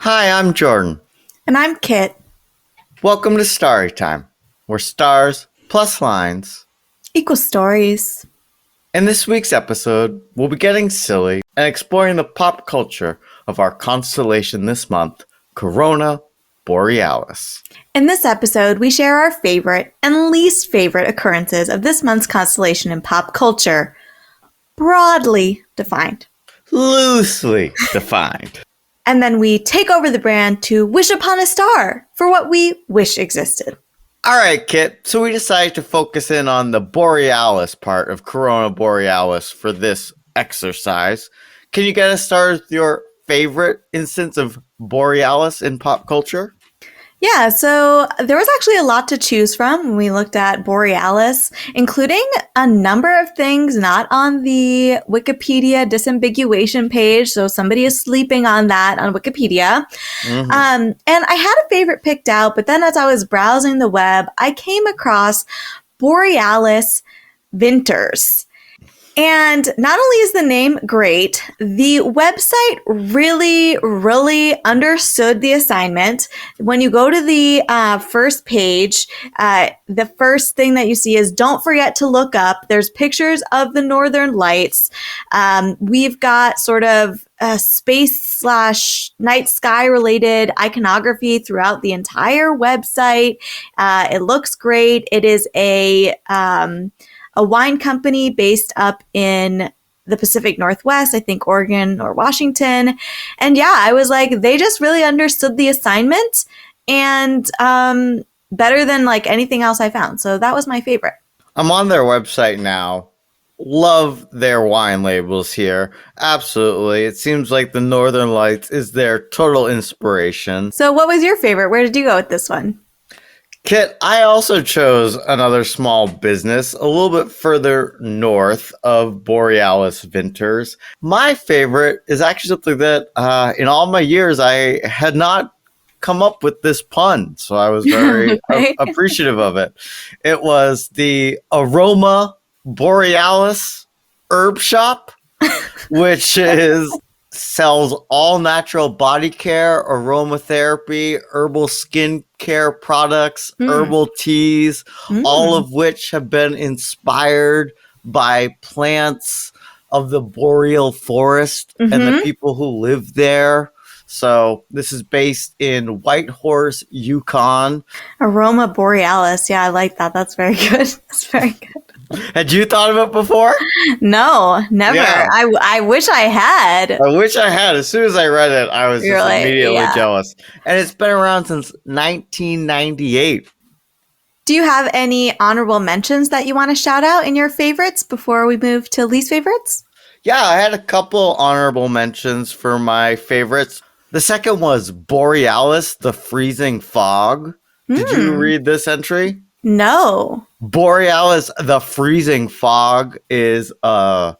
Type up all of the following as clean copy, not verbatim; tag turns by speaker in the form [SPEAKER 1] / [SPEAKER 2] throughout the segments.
[SPEAKER 1] Hi, I'm Jordan.
[SPEAKER 2] And I'm Kit.
[SPEAKER 1] Welcome to Starry Time, where stars plus lines.
[SPEAKER 2] Equal stories.
[SPEAKER 1] In this week's episode, we'll be getting silly and exploring the pop culture of our constellation this month, Corona Borealis.
[SPEAKER 2] In this episode, we share our favorite and least favorite occurrences of this month's constellation in pop culture, broadly defined.
[SPEAKER 1] Loosely defined.
[SPEAKER 2] And then we take over the brand to wish upon a star for what we wish existed.
[SPEAKER 1] All right, Kit. So we decided to focus in on the Borealis part of Corona Borealis for this exercise. Can you get us started with your favorite instance of Borealis in pop culture?
[SPEAKER 2] Yeah, so there was actually a lot to choose from when we looked at Borealis, including a number of things not on the Wikipedia disambiguation page. So somebody is sleeping on that on Wikipedia. And I had a favorite picked out, but then as I was browsing the web, I came across Borealis Vinters. And not only is the name great, the website really understood the assignment. When you go to the first page, the first thing that you see is don't forget to look up. There's pictures of the Northern Lights. We've got sort of space/night sky related iconography throughout the entire website. It looks great. It is a wine company based up in the Pacific Northwest, I think Oregon or Washington. And yeah, I was like, they just really understood the assignment and better than like anything else I found. So that was my favorite.
[SPEAKER 1] I'm on their website now. Love their wine labels here. Absolutely. It seems like the Northern Lights is their total inspiration.
[SPEAKER 2] So what was your favorite? Where did you go with this one?
[SPEAKER 1] Kit, I also chose another small business a little bit further north of Borealis Vinters. My favorite is actually something that in all my years I had not come up with this pun, so I was very appreciative of it. It was the Aroma Borealis herb shop, which sells all natural body care, aromatherapy, herbal skin care products, herbal teas, all of which have been inspired by plants of the boreal forest and the people who live there. So this is based in Whitehorse, Yukon.
[SPEAKER 2] Aroma Borealis. Yeah, I like that. That's very good. That's very good.
[SPEAKER 1] Had you thought of it before?
[SPEAKER 2] No, never.
[SPEAKER 1] Yeah.
[SPEAKER 2] I wish I had.
[SPEAKER 1] I wish I had. As soon as I read it, I was just immediately jealous. And it's been around since 1998.
[SPEAKER 2] Do you have any honorable mentions that you want to shout out in your favorites before we move to least favorites?
[SPEAKER 1] Yeah, I had a couple honorable mentions for my favorites. The second was Borealis, the freezing fog. Did you read this entry?
[SPEAKER 2] No.
[SPEAKER 1] Borealis, the freezing fog is a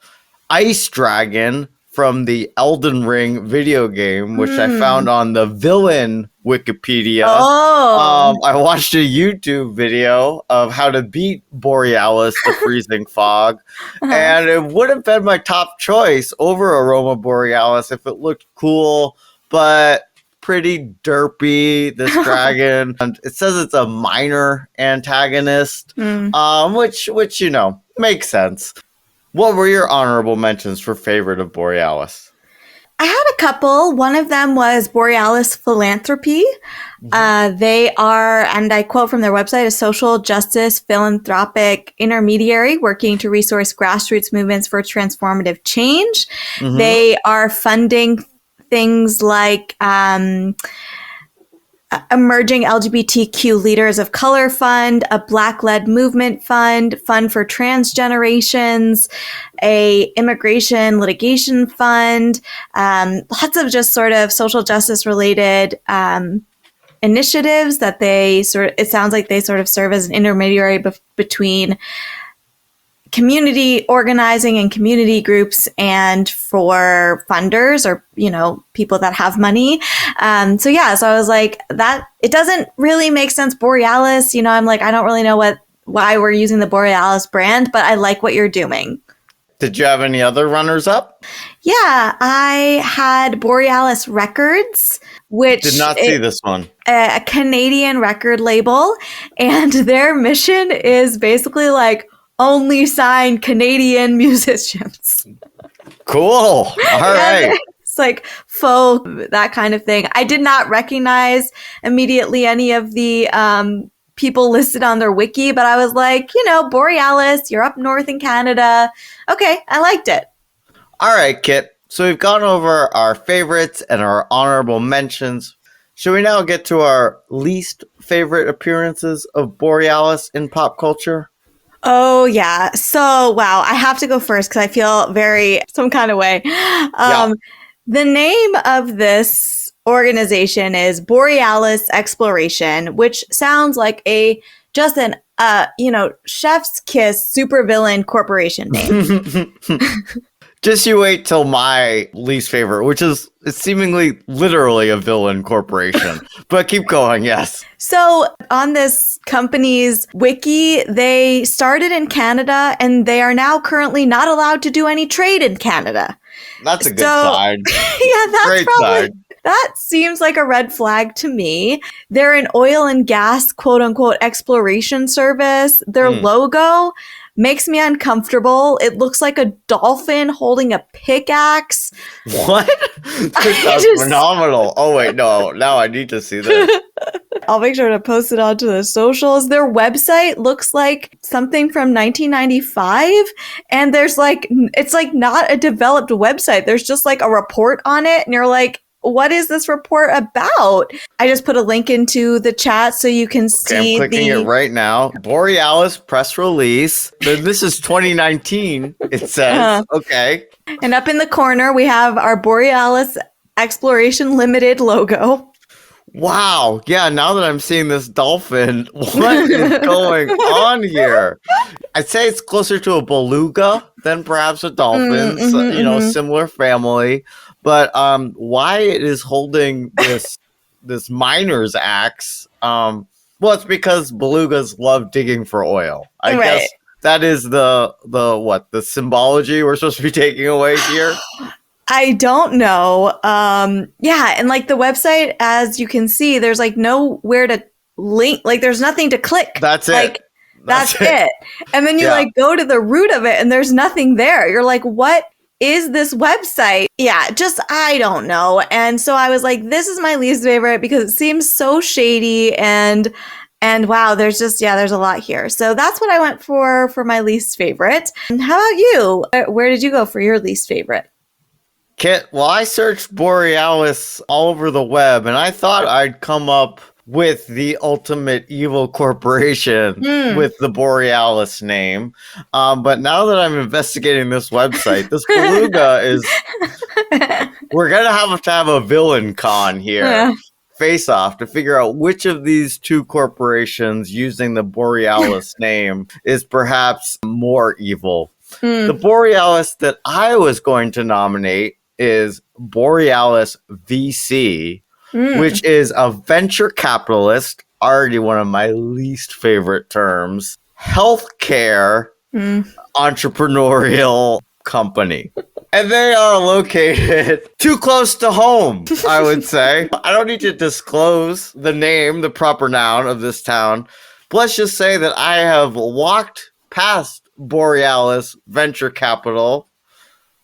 [SPEAKER 1] ice dragon from the Elden Ring video game, which I found on the villain Wikipedia. I watched a YouTube video of how to beat Borealis, the freezing fog, and it would have been my top choice over Aroma Borealis if it looked cool, but pretty derpy, this dragon. And it says it's a minor antagonist, which, you know, makes sense. What were your honorable mentions for favorite of Borealis?
[SPEAKER 2] I had a couple. One of them was Borealis Philanthropy. They are, and I quote from their website, a social justice philanthropic intermediary working to resource grassroots movements for transformative change. They are funding things like Emerging LGBTQ Leaders of Color Fund, a Black-led Movement Fund, Fund for Trans Generations, a Immigration Litigation Fund, lots of just sort of social justice related initiatives that it sounds like they sort of serve as an intermediary between community organizing and community groups and for funders or, you know, people that have money. So I was like, that it doesn't really make sense. Borealis, you know, I'm like, I don't really know why we're using the Borealis brand, but I like what you're doing.
[SPEAKER 1] Did you have any other runners up?
[SPEAKER 2] Yeah, I had Borealis Records, which
[SPEAKER 1] Did not see this one.
[SPEAKER 2] A Canadian record label, and their mission is basically like only sign Canadian musicians.
[SPEAKER 1] Cool. All right.
[SPEAKER 2] It's like folk, that kind of thing. I did not recognize immediately any of the people listed on their wiki, but I was like, Borealis, you're up north in Canada. Okay, I liked it.
[SPEAKER 1] All right, Kit. So we've gone over our favorites and our honorable mentions. Should we now get to our least favorite appearances of Borealis in pop culture?
[SPEAKER 2] Oh, yeah. So, wow, I have to go first because I feel some kind of way.
[SPEAKER 1] Yeah.
[SPEAKER 2] The name of this organization is Borealis Exploration, which sounds like just an chef's kiss supervillain corporation name.
[SPEAKER 1] Just you wait till my least favorite, which is seemingly literally a villain corporation. But keep going, yes.
[SPEAKER 2] So on this company's wiki, they started in Canada and they are now currently not allowed to do any trade in Canada.
[SPEAKER 1] That's a good sign.
[SPEAKER 2] Yeah, that's
[SPEAKER 1] great sign.
[SPEAKER 2] That seems like a red flag to me. They're an oil and gas, quote unquote, exploration service. Their logo makes me uncomfortable. It looks like a dolphin holding a pickaxe.
[SPEAKER 1] What? That's phenomenal. Oh, wait, no. Now I need to see this.
[SPEAKER 2] I'll make sure to post it onto the socials. Their website looks like something from 1995, and it's like not a developed website. There's just like a report on it, and you're like, what is this report about? I just put a link into the chat so you can see.
[SPEAKER 1] I'm clicking it right now. Borealis press release. This is 2019, it says. Okay.
[SPEAKER 2] And up in the corner, we have our Borealis Exploration Limited logo.
[SPEAKER 1] Wow. Yeah, now that I'm seeing this dolphin, what is going on here? I'd say it's closer to a beluga than perhaps a dolphin. Similar family. But why it is holding this miner's axe? It's because belugas love digging for oil. I guess that is the symbology we're supposed to be taking away here.
[SPEAKER 2] I don't know. Yeah, and like the website, as you can see, there's like nowhere to link. Like there's nothing to click.
[SPEAKER 1] That's it.
[SPEAKER 2] Like that's it. And then you go to the root of it, and there's nothing there. You're like, what is this website? Yeah, I don't know. And so I was like, this is my least favorite because it seems so shady and wow, there's a lot here. So that's what I went for my least favorite. And how about you? Where did you go for your least favorite?
[SPEAKER 1] Kit, well, I searched Borealis all over the web, and I thought I'd come up with the ultimate evil corporation with the Borealis name. But now that I'm investigating this website, this beluga is... We're going to have a villain con here. Yeah. Face off to figure out which of these two corporations using the Borealis name is perhaps more evil. The Borealis that I was going to nominate is Borealis VC, which is a venture capitalist, already one of my least favorite terms, healthcare entrepreneurial company. And they are located too close to home, I would say. I don't need to disclose the name, the proper noun of this town. But let's just say that I have walked past Borealis Venture Capital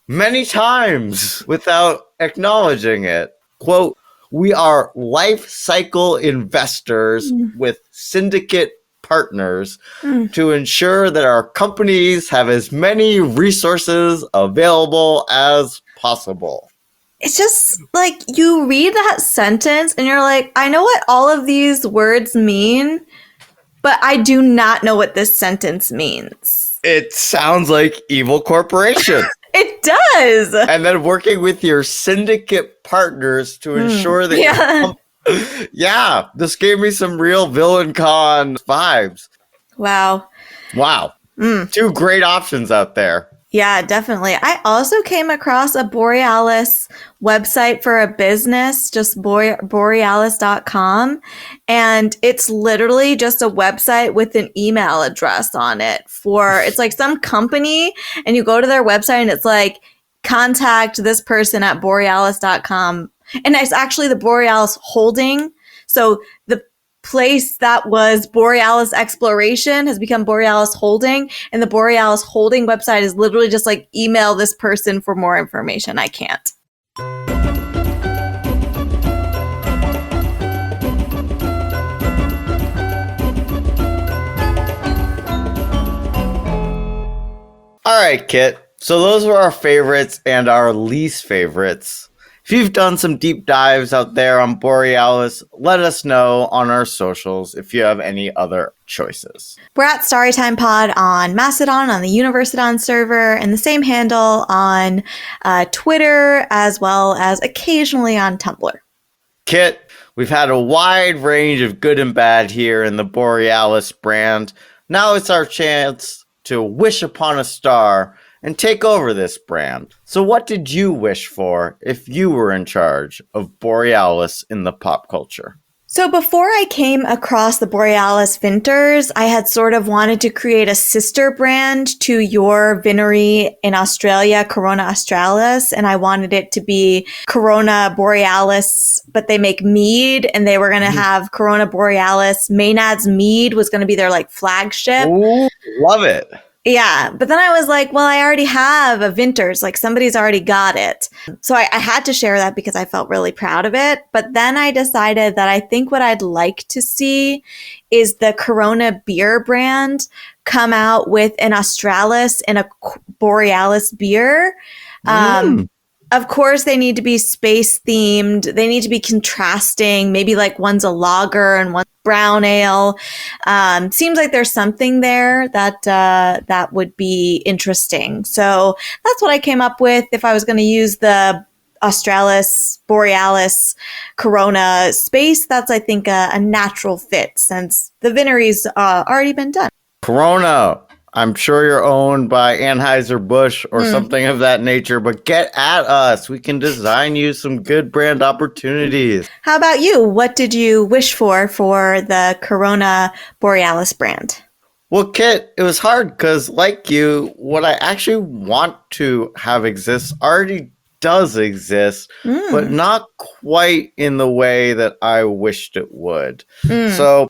[SPEAKER 1] many times without acknowledging it. Quote, we are life cycle investors with syndicate partners to ensure that our companies have as many resources available as possible.
[SPEAKER 2] It's just like you read that sentence and you're like, I know what all of these words mean, but I do not know what this sentence means.
[SPEAKER 1] It sounds like evil corporation.
[SPEAKER 2] It does.
[SPEAKER 1] And then working with your syndicate partners to ensure that yeah, this gave me some real villain con vibes.
[SPEAKER 2] Wow.
[SPEAKER 1] Two great options out there.
[SPEAKER 2] Yeah, definitely. I also came across a Borealis website for a business, just borealis.com. And it's literally just a website with an email address on it for, it's like some company, and you go to their website and it's like, contact this person at borealis.com. And it's actually the Borealis Holding. So the place that was Borealis Exploration has become Borealis Holding, and the Borealis Holding website is literally just like, email this person for more information. I can't.
[SPEAKER 1] All right, Kit. So those were our favorites and our least favorites. If you've done some deep dives out there on Borealis, let us know on our socials if you have any other choices.
[SPEAKER 2] We're at Storytime Pod on Mastodon, on the Universitydon server, and the same handle on Twitter, as well as occasionally on Tumblr.
[SPEAKER 1] Kit, we've had a wide range of good and bad here in the Borealis brand. Now it's our chance to wish upon a star and take over this brand. So what did you wish for if you were in charge of Borealis in the pop culture?
[SPEAKER 2] So before I came across the Borealis Vinters, I had sort of wanted to create a sister brand to your vinery in Australia, Corona Australis, and I wanted it to be Corona Borealis, but they make mead, and they were going to have Corona Borealis. Maynard's Mead was going to be their like flagship.
[SPEAKER 1] Ooh, love it.
[SPEAKER 2] Yeah, but then I was like, well, I already have a Vinters, like somebody's already got it. So I had to share that because I felt really proud of it. But then I decided that I think what I'd like to see is the Corona beer brand come out with an Australis and a Borealis beer. Of course, they need to be space themed. They need to be contrasting. Maybe like one's a lager and one's brown ale. Seems like there's something there that that would be interesting. So that's what I came up with. If I was going to use the Australis, Borealis, Corona space, that's I think a natural fit since the vinery's already been done.
[SPEAKER 1] Corona. I'm sure you're owned by Anheuser-Busch or something of that nature, but get at us. We can design you some good brand opportunities.
[SPEAKER 2] How about you? What did you wish for the Corona Borealis brand?
[SPEAKER 1] Well, Kit, it was hard because, like you, what I actually want to have exist already does exist, but not quite in the way that I wished it would. So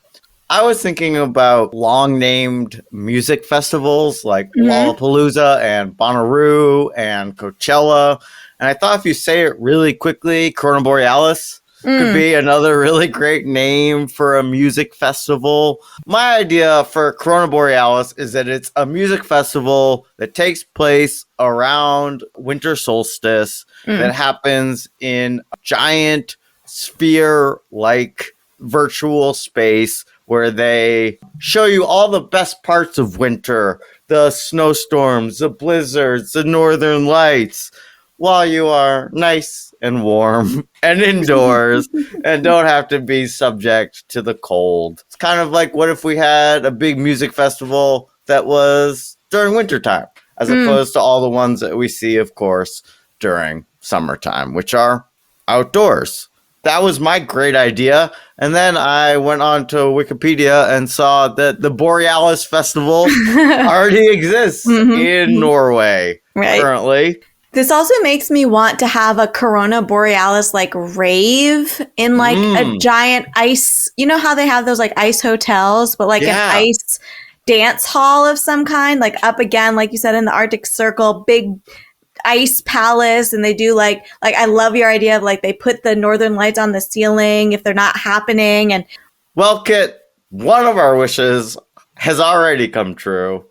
[SPEAKER 1] I was thinking about long-named music festivals like Lollapalooza and Bonnaroo and Coachella. And I thought if you say it really quickly, Corona Borealis could be another really great name for a music festival. My idea for Corona Borealis is that it's a music festival that takes place around winter solstice that happens in a giant sphere-like virtual space where they show you all the best parts of winter, the snowstorms, the blizzards, the northern lights, while you are nice and warm and indoors and don't have to be subject to the cold. It's kind of like, what if we had a big music festival that was during wintertime, as opposed to all the ones that we see, of course, during summertime, which are outdoors. That was my great idea. And then I went on to Wikipedia and saw that the Borealis Festival already exists in Norway currently.
[SPEAKER 2] This also makes me want to have a Corona Borealis like rave in like a giant ice. You know how they have those like ice hotels, but like an ice dance hall of some kind, like up again, like you said, in the Arctic Circle, big ice palace. And they do like I love your idea of like they put the northern lights on the ceiling if they're not happening. And
[SPEAKER 1] well, Kit, one of our wishes has already come true.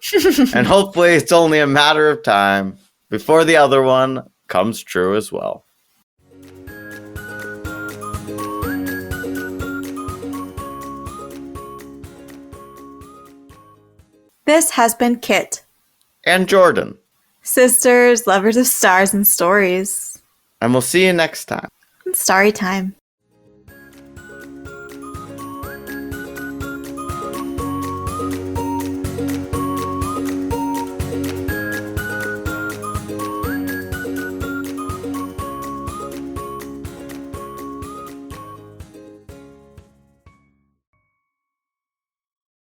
[SPEAKER 1] And hopefully it's only a matter of time before the other one comes true as well.
[SPEAKER 2] This has been Kit
[SPEAKER 1] And Jordan.
[SPEAKER 2] Sisters, lovers of stars and stories.
[SPEAKER 1] And we'll see you next time.
[SPEAKER 2] Story time.